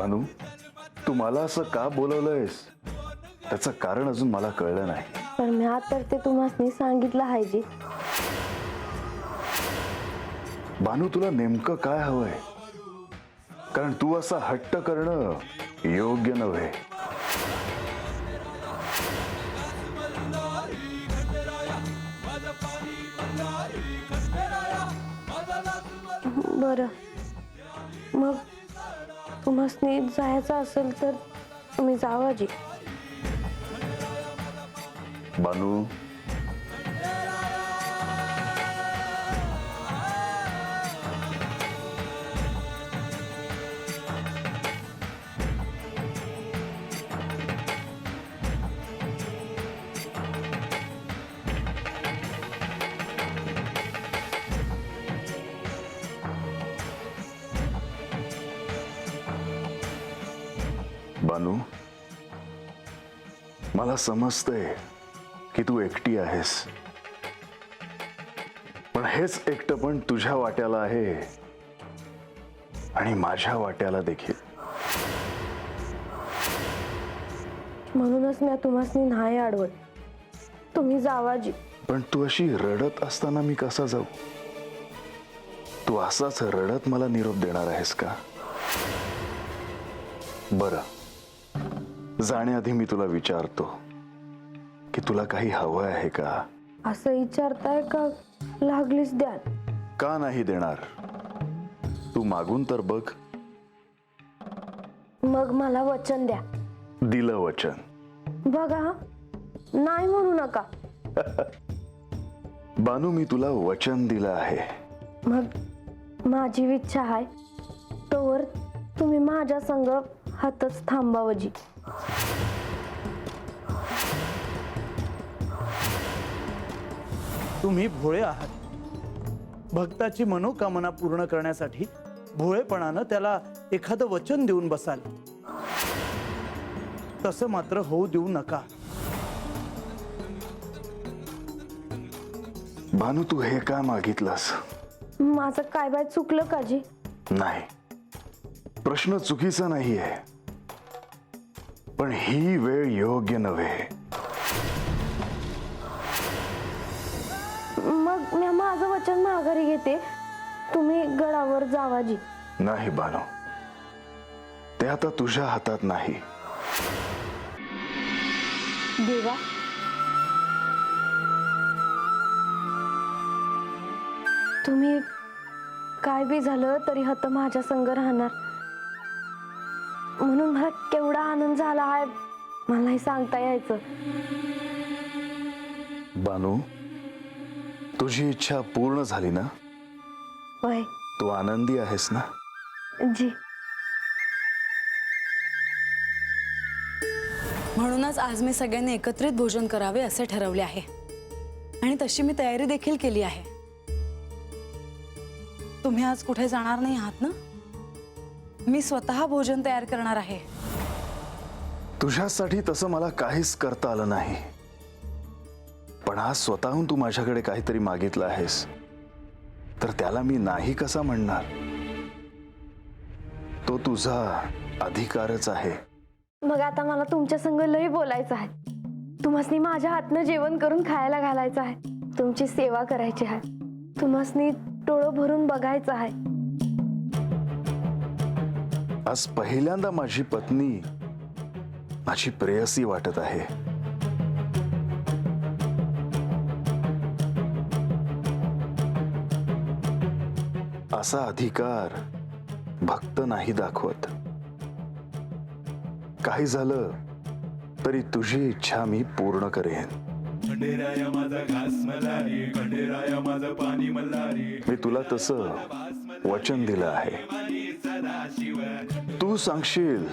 बानू, तू मला असं का बोलवलंयस त्याचं कारण अजून मला कळलं नाही. पण मी तर ते तुम्हाला सांगितलं आहे जी. बानू, तुला नेमकं काय हवंय? कारण तू असा हट्ट करणं योग्य नव्हे. बरं, मग तुम्हाला जायचं असेल तर तुम्ही जावा जी. बानू, बानू, मला समजतंय की तू एकटी आहेस, पण हेच एकटं पण तुझ्या वाट्याला आहे आणि माझ्या वाट्याला देखील. म्हणूनच मी तुम्हाला नाही अडवत. तुम्ही जावा जी. पण तू अशी रडत असताना मी कसा जाऊ? तू असाच रडत मला निरोप देणार आहेस का? बरं, जाण्याआधी मी तुला विचारतो की तुला काही हवं आहे का? असं विचारताय का लागलीच द्या? का नाही देणार? तू मागून तर बघ. मग मला वचन द्या. दिलं वचन. बघा, नाही म्हणू नका. बानू, मी तुला वचन दिलं आहे. मग माझी इच्छा आहे तोवर तुम्ही माझ्या संग हातच थांबावं जी. तुम्ही भोळे आहात. भक्ताची मनोकामना पूर्ण करण्यासाठी भोळेपणानं त्याला एखादं वचन देऊन बसाल. तसं मात्र होऊ देऊ नका. बानू, तू हे का मागितलंस? माझं काय बाय चुकलं का जी? नाही, प्रश्न चुकीचा नाहीये, पण ही वेळ योग्य नव्हे. मग मी माझं वचन माघारी घेते. तुम्ही गडावर जावा जी. नाही बानू, ते आता तुझ्या हातात नाही. देवा, तुम्ही काय बी झालं तरी हत माझ्या संग राहणार म्हणून मला केवढा आनंद झाला आहे मलाही सांगता यायचं. बानू, तुझी इच्छा पूर्ण झाली ना? होय तू आनंदी आहेस ना? जी. म्हणूनच आज मी सगळ्यांनी एकत्रित भोजन करावे असे ठरवले आहे आणि तशी मी तयारी देखील केली आहे. तुम्ही आज कुठे जाणार नाही आहात ना? मी स्वतः भोजन तयार करणार आहे. तुझ्यासाठी तसं मला काहीच करता आलं नाही, पण आज स्वतःहून तू माझ्याकडे काहीतरी मागितलं आहेस तर त्याला मी नाही कसा म्हणणार? तो तुझा अधिकारच आहे. मग आता मला तुमच्या संग लई बोलायचं आहे. तुम्हासनी माझ्या हातनं जेवण करून खायला घालायचं आहे. तुमची सेवा करायची आहे. तुम्हासनी डोळं भरून बघायचं आहे. आज पहिल्यांदा माझी पत्नी माझी प्रेयसी वाटत आहे. असा अधिकार भक्त नाही दाखवत. काही झालं तरी तुझी इच्छा मी पूर्ण करेन. खंडेराया माझा घास मल्हारी, खंडेराया माझा पाणी मल्हारी. मी तुला तसं वचन दिलं आहे. तू सांगशील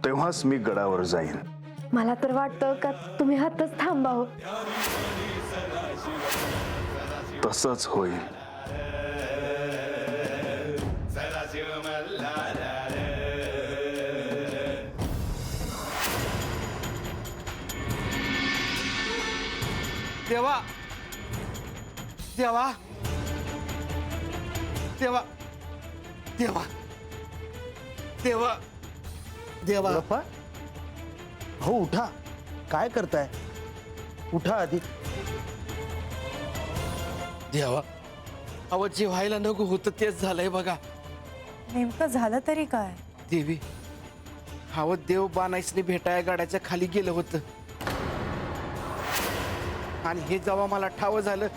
तेव्हाच मी गडावर जाईन. मला तर वाटतं का तुम्ही हातच थांबावं. तसंच होईल. देवा देवा देवा देवा देवा देवा बाप्पा हो उठा, काय करताय? उठा आधी. देवा अहो जे व्हायला नको होतं तेच झालंय बघा. नेमकं झालं तरी काय? देवी अहो देव बानाईसने भेटाया गाड्याच्या खाली गेलं होतं आणि हे जेव्हा मला ठाव झालं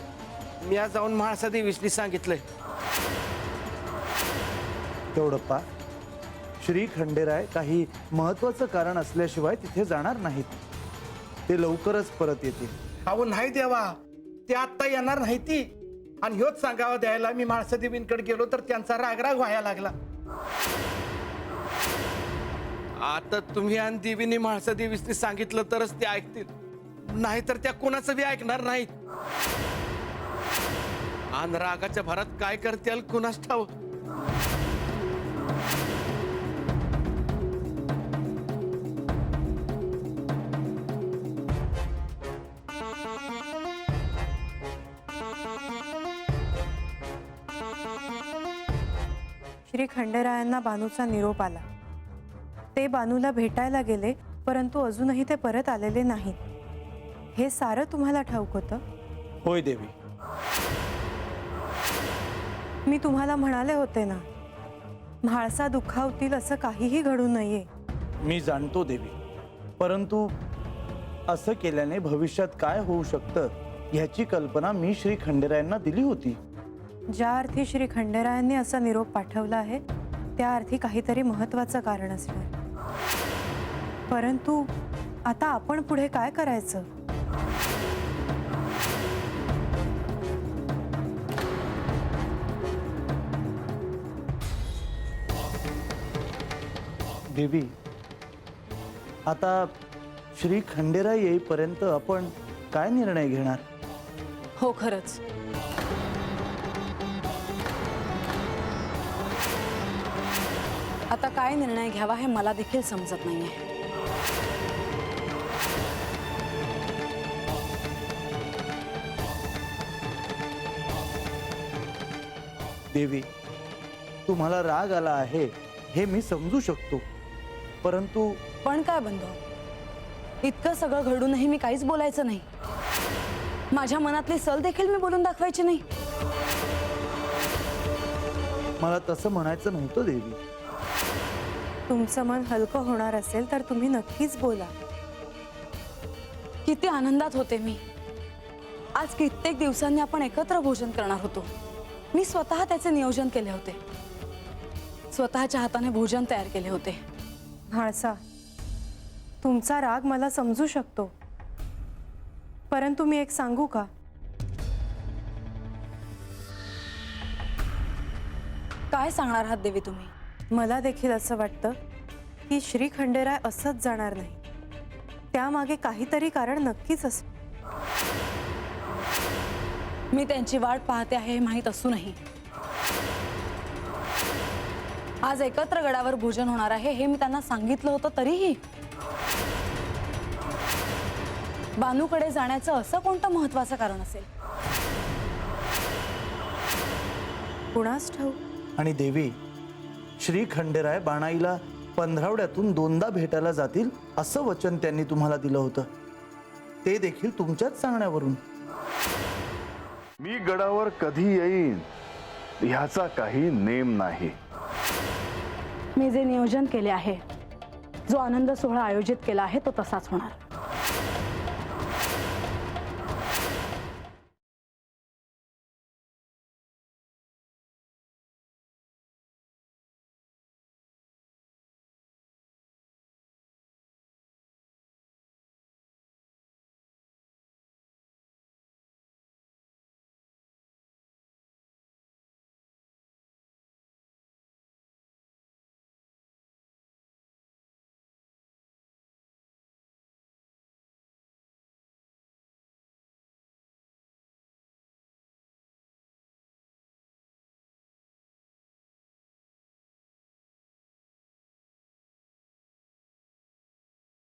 मी आज जाऊन म्हाळसा देवीसनी सांगितलंय. तेवढं पा, श्री खंडेराय काही महत्वाचं कारण असल्याशिवाय तिथे जाणार नाहीत. ते लवकरच परत येतील. अहो नाही देवा, ते आत्ता येणार नाही ती. आणि ह्योच सांगावा द्यायला मी म्हाळसा देवींकडे गेलो तर त्यांचा रागराग व्हायला लागला. आता तुम्ही आणि देवीने म्हाळसा देवीसनी सांगितलं तरच ते ऐकतील, नाहीतर त्या कोणाचं बी ऐकणार नाहीत. आणि रागाच्या भरात काय करतील कुणास ठाव. श्री खंडेरायांना बानूचा निरोप आला. ते बानूला भेटायला गेले, परंतु अजूनही ते परत आलेले नाहीत. हे सारं तुम्हाला ठाऊक होतं? होय देवी. मी तुम्हाला म्हणाले होते ना, म्हाळसा दुखावतील असं काहीही घडू नये. मी जाणतो देवी, परंतु असं केल्याने भविष्यात काय होऊ शकतं ह्याची कल्पना मी श्री खंडेरायांना दिली होती. ज्या अर्थी श्री खंडेरायांनी असा निरोप पाठवला आहे त्या अर्थी काहीतरी महत्वाचं कारण असणार. परंतु आता आपण पुढे काय करायचं? देवी आता श्री खंडेराय येईपर्यंत आपण काय निर्णय घेणार? हो खरंच. आता काय निर्णय घ्यावा हे मला देखील समजत नाहीये. देवी तुम्हाला राग आला आहे हे मी समजू शकतो, परंतु पण काय बंधू, इतकं सगळं घडूनही मी काहीच बोलायचं नाही. माझ्या मनातली सल देखील मी बोलून दाखवायची नाही. मला तसं म्हणायचं नव्हतं देवी. तुमचं मन हलकं होणार असेल तर तुम्ही नक्कीच बोला. किती आनंदात होते मी. आज कित्येक दिवसांनी आपण एकत्र भोजन करणार होतो. मी स्वतः त्याचे नियोजन केले होते, स्वतःच्या हाताने भोजन तयार केले होते. म्हाळसा, तुमचा राग मला समजू शकतो, परंतु मी एक सांगू का? काय सांगणार आहात देवी तुम्ही? मला देखील असं वाटतं की श्री खंडेराय असंच जाणार नाही. त्यामागे काहीतरी कारण नक्कीच असेल. मी त्यांची वाट पाहते आहे हे माहीत असूनही आज एकत्र गडावर भोजन होणार आहे हे मी त्यांना सांगितलं होतं, तरीही बानूकडे जाण्याचं असं कोणतं महत्वाचं कारण असेल? कुणास ठाऊक. आणि देवी, श्री खंडेराय बाणाईला पंधरवड्यातून 2दा भेटायला जातील असं वचन त्यांनी तुम्हाला दिलं होतं. ते देखील तुमच्याच सांगण्यावरून. मी गडावर कधी येईन ह्याचा काही नेम नाही. मी जे नियोजन केले आहे, जो आनंद सोहळा आयोजित केला आहे तो तसाच होणार.